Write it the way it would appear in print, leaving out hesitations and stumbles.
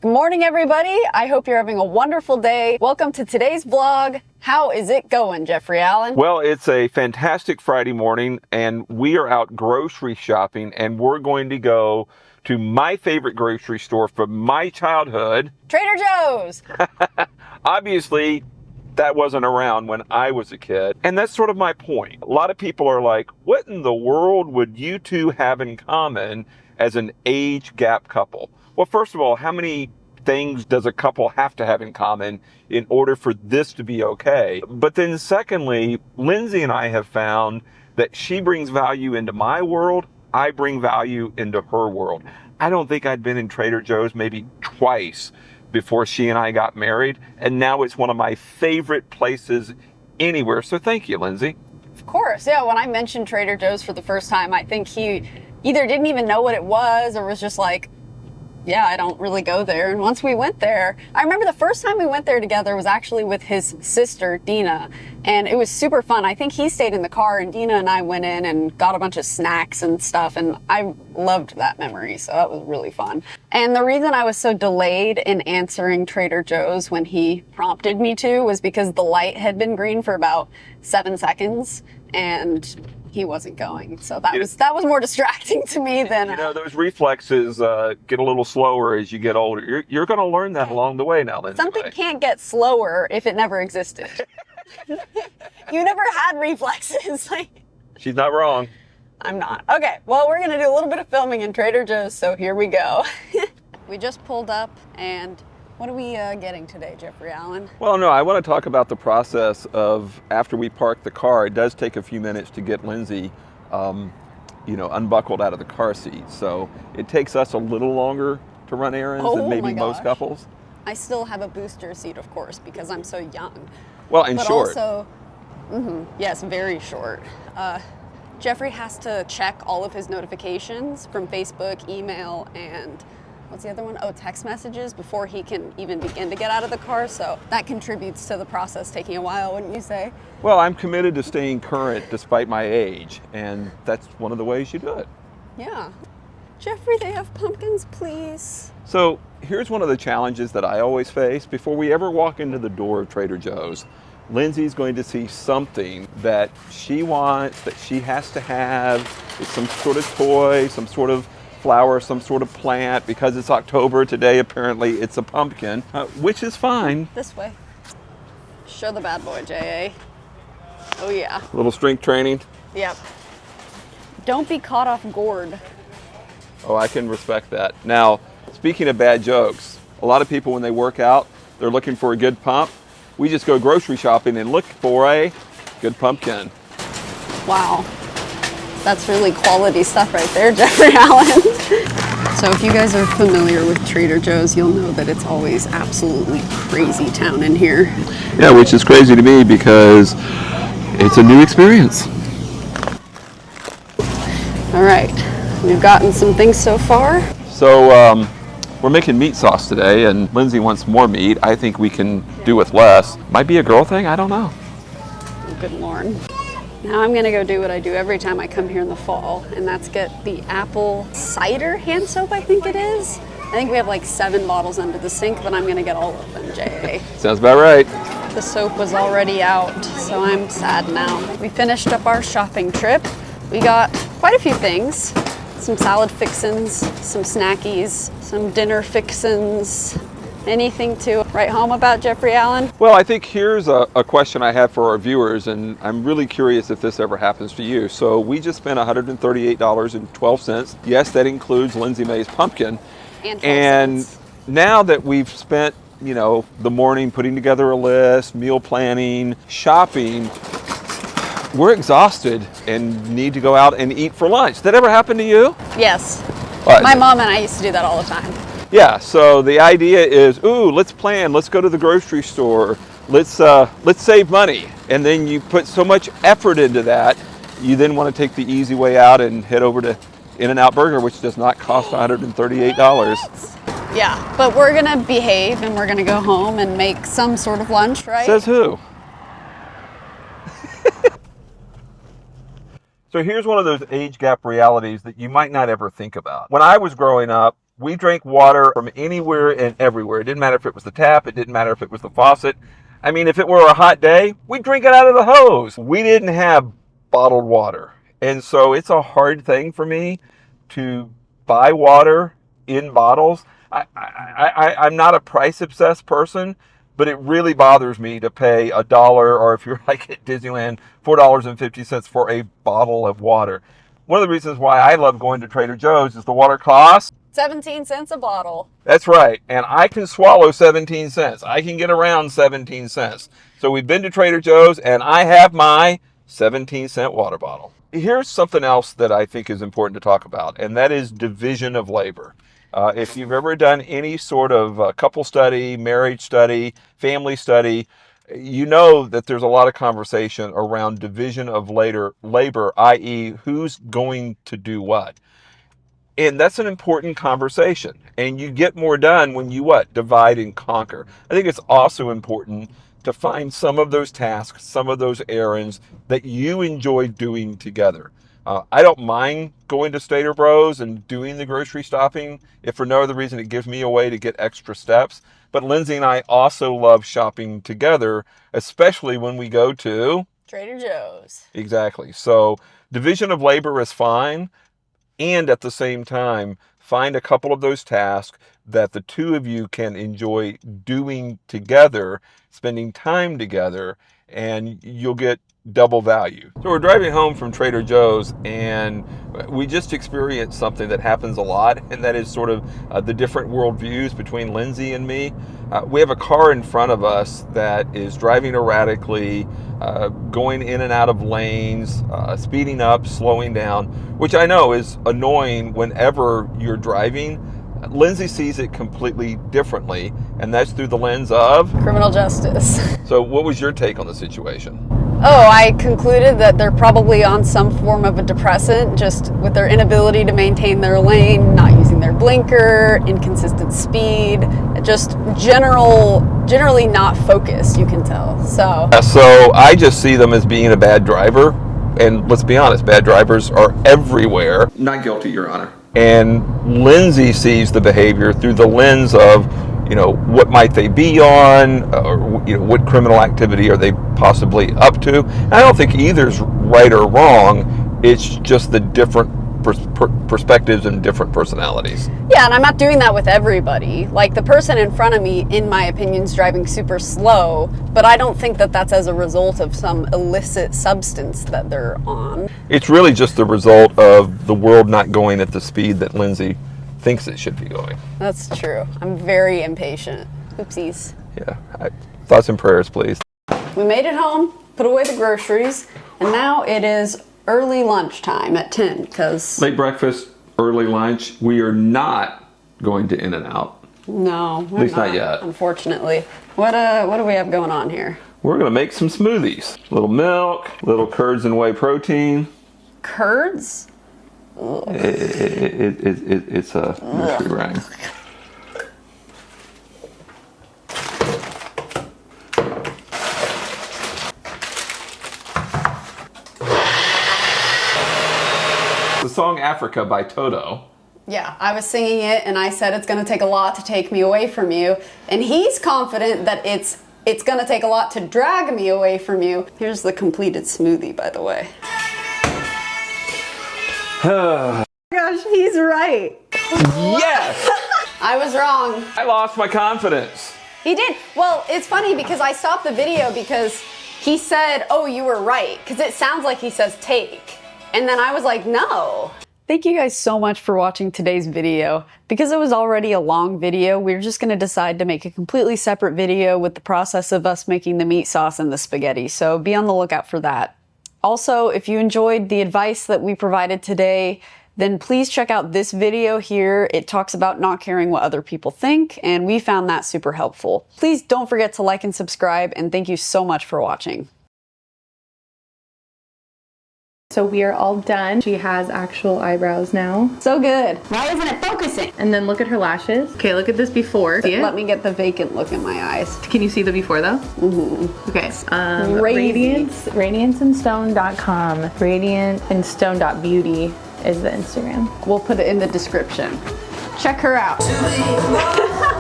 Good morning, everybody. I hope you're having a wonderful day. Welcome to today's vlog. How is it going, Jeffrey Allen? Well, it's a fantastic Friday morning, and we are out grocery shopping, and we're going to go to my favorite grocery store from my childhood. Trader Joe's! Obviously, that wasn't around when I was a kid, and that's sort of my point. A lot of people are like, what in the world would you two have in common as an age gap couple? Well, first of all, how many things does a couple have to have in common in order for this to be okay? But then secondly, Lindsay and I have found that she brings value into my world. I bring value into her world. I don't think I'd been in Trader Joe's maybe twice before she and I got married. And now it's one of my favorite places anywhere. So thank you, Lindsay. Of course, yeah. When I mentioned Trader Joe's for the first time, I think he either didn't even know what it was or was just like, yeah, I don't really go there. And once we went there, I remember the first time we went there together was actually with his sister, Dina. And it was super fun. I think he stayed in the car and Dina and I went in and got a bunch of snacks and stuff. And I loved that memory. So that was really fun. And the reason I was so delayed in answering Trader Joe's when he prompted me to was because the light had been green for about 7 seconds. And he wasn't going. So that was more distracting to me than... You know, those reflexes get a little slower as you get older. You're going to learn that along the way now, Lindsay. Something can't get slower if it never existed. You never had reflexes. She's not wrong. I'm not. Okay, well, we're going to do a little bit of filming in Trader Joe's, so here we go. We just pulled up, and what are we getting today, Jeffrey Allen? Well, no, I want to talk about the process of after we park the car. It does take a few minutes to get Lindsay, unbuckled out of the car seat. So it takes us a little longer to run errands than maybe most couples. I still have a booster seat, of course, because I'm so young. Well, and short. Also, yes, very short. Jeffrey has to check all of his notifications from Facebook, email, and what's the other one? Oh, text messages before he can even begin to get out of the car. So that contributes to the process taking a while, wouldn't you say? Well, I'm committed to staying current despite my age, and that's one of the ways you do it. Yeah. Jeffrey, they have pumpkins, please. So here's one of the challenges that I always face. Before we ever walk into the door of Trader Joe's, Lindsay's going to see something that she wants, that she has to have. It's some sort of toy, some sort of flower, some sort of plant. Because it's October today, apparently it's a pumpkin, which is fine. This way. Show the bad boy, J.A. Oh yeah. A little strength training. Yep. Don't be caught off guard. Oh, I can respect that. Now, speaking of bad jokes, a lot of people when they work out, they're looking for a good pump. We just go grocery shopping and look for a good pumpkin. Wow. That's really quality stuff right there, Jeffrey Allen. So if you guys are familiar with Trader Joe's, you'll know that it's always absolutely crazy town in here. Yeah, which is crazy to me because it's a new experience. All right, we've gotten some things so far. So we're making meat sauce today, and Lindsay wants more meat. I think we can do with less. Might be a girl thing, I don't know. Oh, good Lord. Now I'm gonna go do what I do every time I come here in the fall, and that's get the apple cider hand soap, I think it is. I think we have like 7 bottles under the sink, but I'm gonna get all of them, J.A. Sounds about right. The soap was already out, so I'm sad now. We finished up our shopping trip. We got quite a few things. Some salad fixins, some snackies, some dinner fixins. Anything to write home about, Jeffrey Allen? Well, I think here's a question I have for our viewers, and I'm really curious if this ever happens to you. So we just spent $138.12. Yes, that includes Lindsay May's pumpkin. And now that we've spent, the morning putting together a list, meal planning, shopping, we're exhausted and need to go out and eat for lunch. Did that ever happen to you? Yes. What? My mom and I used to do that all the time. Yeah, so the idea is, let's plan, let's go to the grocery store, let's save money. And then you put so much effort into that, you then want to take the easy way out and head over to In-N-Out Burger, which does not cost $138. Yeah, but we're gonna behave and we're gonna go home and make some sort of lunch, right? Says who? So here's one of those age gap realities that you might not ever think about. When I was growing up, We drank water from anywhere and everywhere. It didn't matter if it was the tap. It didn't matter if it was the faucet. I mean, if it were a hot day, we'd drink it out of the hose. We didn't have bottled water. And so it's a hard thing for me to buy water in bottles. I'm not a price obsessed person, but it really bothers me to pay $1, or if you're like at Disneyland, $4.50 for a bottle of water. One of the reasons why I love going to Trader Joe's is the water costs 17 cents a bottle. That's right. And I can swallow 17 cents. I can get around 17 cents. So we've been to Trader Joe's and I have my 17-cent water bottle. Here's something else that I think is important to talk about, and that is division of labor. If you've ever done any sort of couple study, marriage study, family study, you know that there's a lot of conversation around division of labor, i.e. who's going to do what. And that's an important conversation. And you get more done when you what? Divide and conquer. I think it's also important to find some of those tasks, some of those errands that you enjoy doing together. I don't mind going to Stater Bros and doing the grocery shopping if for no other reason it gives me a way to get extra steps. But Lindsay and I also love shopping together, especially when we go to Trader Joe's. Exactly. So division of labor is fine. And at the same time, find a couple of those tasks that the two of you can enjoy doing together, spending time together, and you'll get double value. So we're driving home from Trader Joe's and we just experienced something that happens a lot, and that is sort of the different worldviews between Lindsay and me. We have a car in front of us that is driving erratically, going in and out of lanes, speeding up, slowing down, which I know is annoying whenever you're driving. Lindsay sees it completely differently, and that's through the lens of criminal justice. So what was your take on the situation? Oh, I concluded that they're probably on some form of a depressant, just with their inability to maintain their lane, not using their blinker, inconsistent speed, just generally not focused, you can tell. So I just see them as being a bad driver, and let's be honest, bad drivers are everywhere. Not guilty, Your Honor. And Lindsay sees the behavior through the lens of, what might they be on, or, what criminal activity are they possibly up to. And I don't think either's right or wrong. It's just the different perspectives and different personalities. Yeah, and I'm not doing that with everybody. Like, the person in front of me, in my opinion, is driving super slow, but I don't think that that's as a result of some illicit substance that they're on. It's really just the result of the world not going at the speed that Lindsay thinks it should be going. That's true. I'm very impatient. Oopsies. Yeah. Thoughts and prayers, please. We made it home, put away the groceries, and now it is early lunchtime at 10, because late breakfast, early lunch. We are not going to In-N-Out. No, at least not yet. Unfortunately. What do we have going on here? We're going to make some smoothies. Little milk, little curds and whey protein. Curds? It's a mystery rhyme. The song Africa by Toto. Yeah, I was singing it and I said it's going to take a lot to take me away from you. And he's confident that it's going to take a lot to drag me away from you. Here's the completed smoothie, by the way. Oh my gosh, he's right. Yes! I was wrong. I lost my confidence. He did. Well, it's funny because I stopped the video because he said, oh, you were right. Because it sounds like he says take. And then I was like, no. Thank you guys so much for watching today's video. Because it was already a long video, we're just going to decide to make a completely separate video with the process of us making the meat sauce and the spaghetti. So be on the lookout for that. Also, if you enjoyed the advice that we provided today, then please check out this video here. It talks about not caring what other people think, and we found that super helpful. Please don't forget to like and subscribe, and thank you so much for watching. So we are all done. She has actual eyebrows now. So good. Why isn't it focusing? And then look at her lashes. Okay, look at this before. See it? Let me get the vacant look in my eyes. Can you see the before though? Mm-hmm. Okay. Radianceandstone.com. Radiantandstone.beauty is the Instagram. We'll put it in the description. Check her out.